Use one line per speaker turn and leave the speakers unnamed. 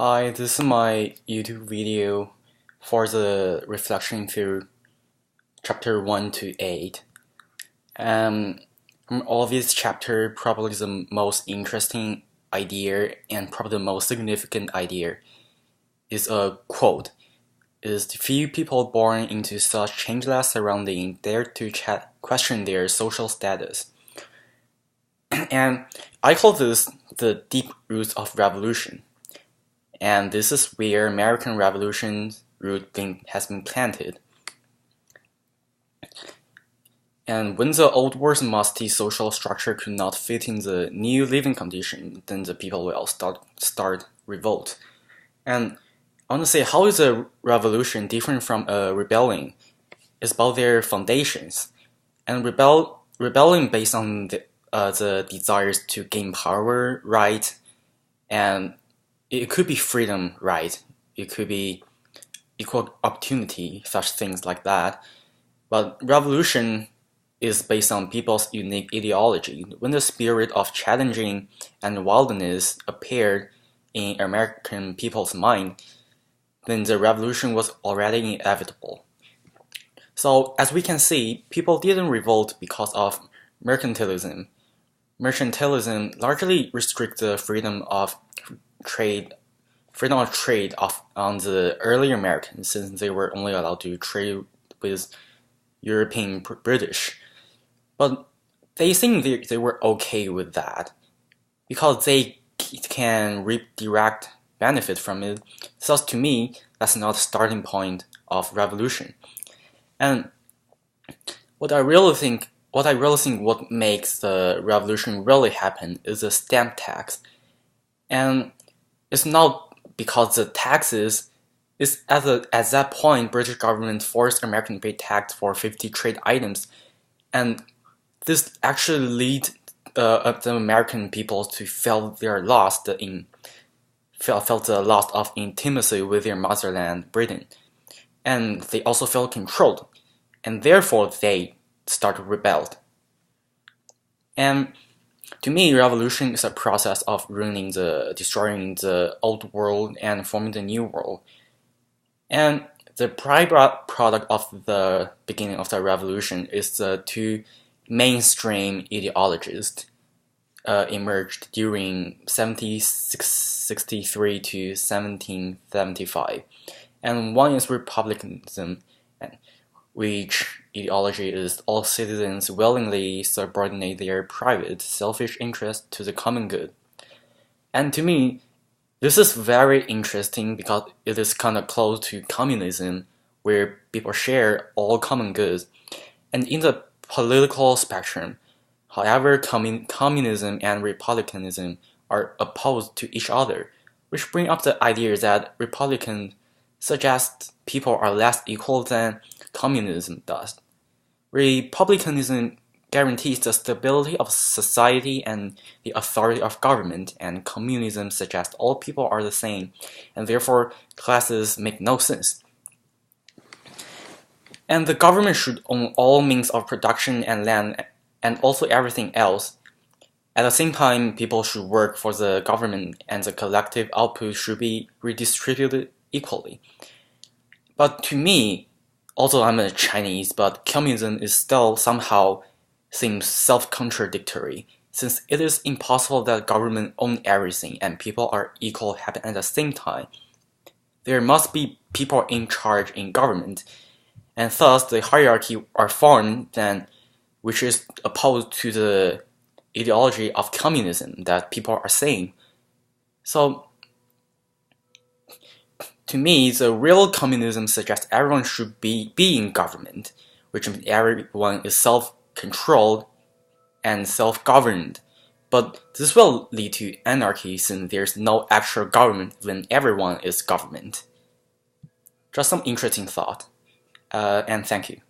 Hi, this is my YouTube video for the reflection through chapter 1 to 8. From all of this chapter, probably the most interesting idea and probably the most significant idea is a quote. Is the few people born into such changeless surroundings dare to question their social status. And I call this the deep roots of revolution. And this is where American Revolution's root has been planted. And when the old world's musty social structure could not fit in the new living condition, then the people will start revolt. And I want to say, how is a revolution different from a rebellion? It's about their foundations. And rebellion based on the desires to gain power, right, and it could be freedom, right? It could be equal opportunity, such things like that. But revolution is based on people's unique ideology. When the spirit of challenging and wildness appeared in American people's mind, then the revolution was already inevitable. So as we can see, people didn't revolt because of mercantilism. Mercantilism largely restricts the freedom of trade on the early Americans, since they were only allowed to trade with European British. But they think they were okay with that because they can reap direct benefit from it. Thus, to me, that's not the starting point of revolution. And what I really think what makes the revolution really happen is the stamp tax. And it's not because the taxes is at that point British government forced American to pay tax for 50 trade items, and this actually lead the American people to felt the loss of intimacy with their motherland, Britain, and they also felt controlled, and therefore they started rebelled. And to me, revolution is a process of destroying the old world and forming the new world. And the byproduct of the beginning of the revolution is the two mainstream ideologies emerged during 1763 to 1775. And one is republicanism, which ideology is all citizens willingly subordinate their private, selfish interest to the common good. And to me, this is very interesting because it is kind of close to communism, where people share all common goods. And in the political spectrum, however, communism and republicanism are opposed to each other, which bring up the idea that republicans suggest people are less equal than communism does. Republicanism guarantees the stability of society and the authority of government, and communism suggests all people are the same, and therefore classes make no sense. And the government should own all means of production and land, and also everything else. At the same time, people should work for the government, and the collective output should be redistributed equally. But to me, although I'm a Chinese, but communism is still somehow seems self-contradictory, since it is impossible that government own everything and people are equal happen at the same time. There must be people in charge in government, and thus the hierarchy are formed then, which is opposed to the ideology of communism that people are saying. So to me, the real communism suggests everyone should be in government, which means everyone is self-controlled and self-governed. But this will lead to anarchy since there's no actual government when everyone is government. Just some interesting thought, and thank you.